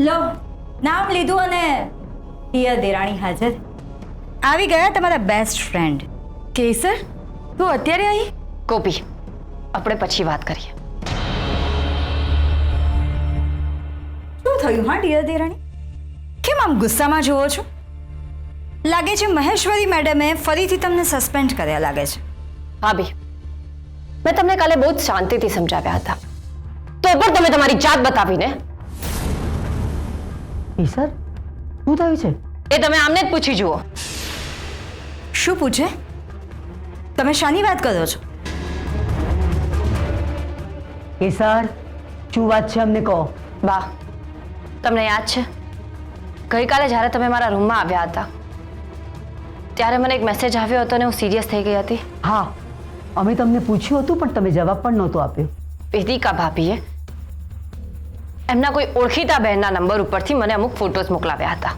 લો નામ લીધું અને પિયર દેરાણી હાજર. આવી ગયા તમારા બેસ્ટ ફ્રેન્ડ. કેસર, તું અત્યારે આવી? ગોપી, આપણે પછી વાત કરીએ. શું થયું હા ડિયર દેરાણી? કેમ આમ ગુસ્સામાં જોવો છો? લાગે છે મહેશ્વરી મેડમે ફરીથી તમને સસ્પેન્ડ કર્યા લાગે છે. ભાભી, મેં તમને કાલે બહુ જ શાંતિથી સમજાવ્યા હતા, તો પણ તમે તમારી જાત બતાવીને. કેસર, શું થયું છે? એ તમે આમને જ પૂછી જુઓ. શું પૂછે? તમે શાની વાત કરો છો? કેસર, શું વાત છે અમને કહો. બા, તમને યાદ છે ગઈકાલે જ્યારે તમે મારા રૂમમાં આવ્યા હતા ત્યારે મને એક મેસેજ આવ્યો હતો ને હું સિરિયસ થઈ ગઈ હતી? હા, અમે તમને પૂછ્યું હતું પણ તમે જવાબ પણ નહોતો આપ્યો. વેદિકા ભાભીએ એમના કોઈ ઓળખીતા બહેનના નંબર ઉપરથી મને અમુક ફોટોઝ મોકલાવ્યા હતા.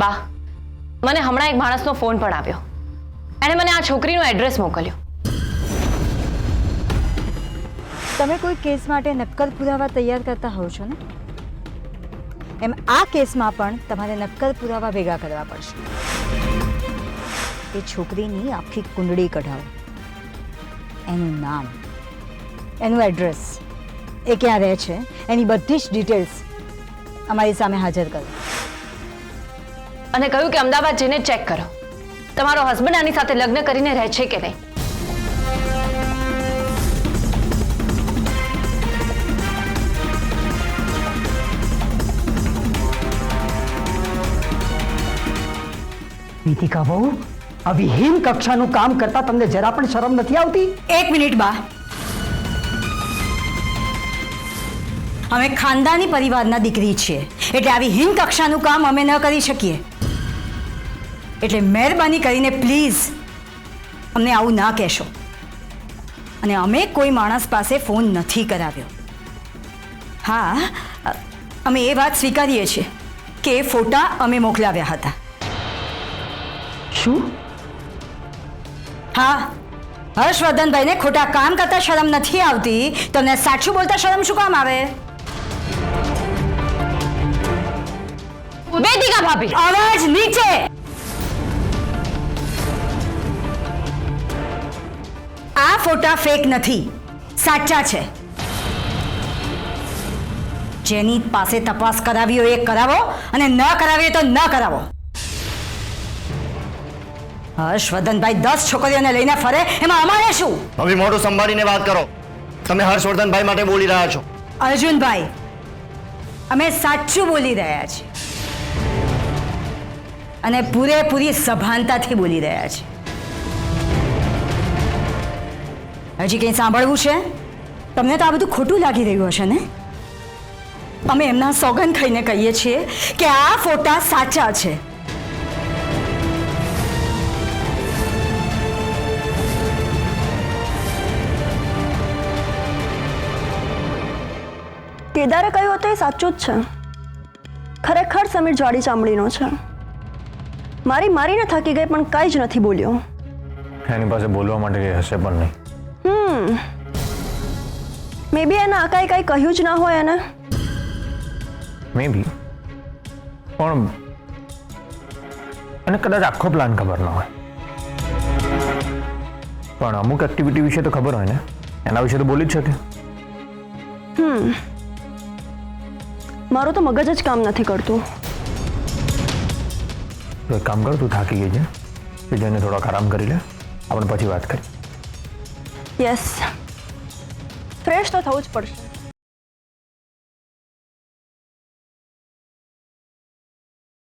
બા, મને હમણાં એક માણસનો ફોન પણ આવ્યો. એણે મને આ છોકરીનું એડ્રેસ મોકલ્યું. તમે કોઈ કેસ માટે નક્કલ પુરાવા તૈયાર કરતા હોવ છો ને? એમ આ કેસમાં પણ તમારે નક્કલ પુરાવા ભેગા કરવા પડશે. એ છોકરીની આખી કુંડળી કઢાવો, એનું નામ, એનું એડ્રેસ, એ ક્યાં રહે છે, એની બધી જ ડિટેલ્સ અમારી સામે હાજર કરો. અને કહ્યું કે અમદાવાદ જઈને ચેક કરો તમારો હસબન્ડ આની સાથે લગ્ન કરીને રહે છે કે નહીં. નીતિકા બહુ, આ વિહીન કક્ષાનું કામ કરતા તમને જરા પણ શરમ નથી આવતી? એક મિનિટ બા, અમે ખાનદાની પરિવારના દીકરી છીએ એટલે આવી હીન કક્ષાનું કામ અમે ન કરી શકીએ. એટલે મહેરબાની કરીને પ્લીઝ અમને આવું ના કહેશો. અને અમે કોઈ માણસ પાસે ફોન નથી કરાવ્યો. હા, અમે એ વાત સ્વીકારીએ છીએ કે એ ફોટા અમે મોકલાવ્યા હતા. શું? હા, હર્ષવર્ધનભાઈને ખોટા કામ કરતા શરમ નથી આવતી, તમને સાચું બોલતા શરમ શું કામ આવે? વેદિકા ભાભી, અવાજ નીચે. આ ફોટા ફેક નથી, સાચા છે. જેની પાસે તપાસ કરાવી હોય એ કરાવો અને ન કરાવી તો ન કરાવો. હર્ષવર્ધનભાઈ 10 છોકરીઓને લઈને ફરે એમાં અમારે શું? હવે મોઢું સંભાળીને વાત કરો. તમે હર્ષવર્ધનભાઈ માટે બોલી રહ્યા છો? અર્જુનભાઈ, અમે સાચું બોલી રહ્યા છીએ અને પૂરેપૂરી સભાનતાથી બોલી રહ્યા છીએ. હજી કંઈ સાંભળવું છે? તમને તો આ બધું ખોટું લાગી રહ્યું હશે ને? અમે એમના સોગંદ ખાઈને કહીએ છીએ કે આ ફોટા સાચા છે. કેદારે કહ્યું હતું એ સાચું જ છે. ખરેખર સમીર જાડી ચામડીનો છે. મારીને થકી ગઈ પણ કાંઈ જ નથી બોલ્યો. એની પાસે બોલવા માટે કંઈ હશે પણ નહીં. મે બી એના આકાએ કંઈ કહ્યું જ ના હોય એને. મે બી, પણ અને કદાચ આખો પ્લાન ખબર ન હોય, પણ અમુક એક્ટિવિટી વિશે તો ખબર હોય ને. એના વિશે તો બોલી જ શકે. મારું તો મગજ જ કામ નથી કરતું. તો એક કામ કર, તું થાકી ગઈ છે, જઈને થોડોક આરામ કરી લે, આપણે પછી વાત કરીએ. યસ, ફ્રેશ તો થવું જ પડશે.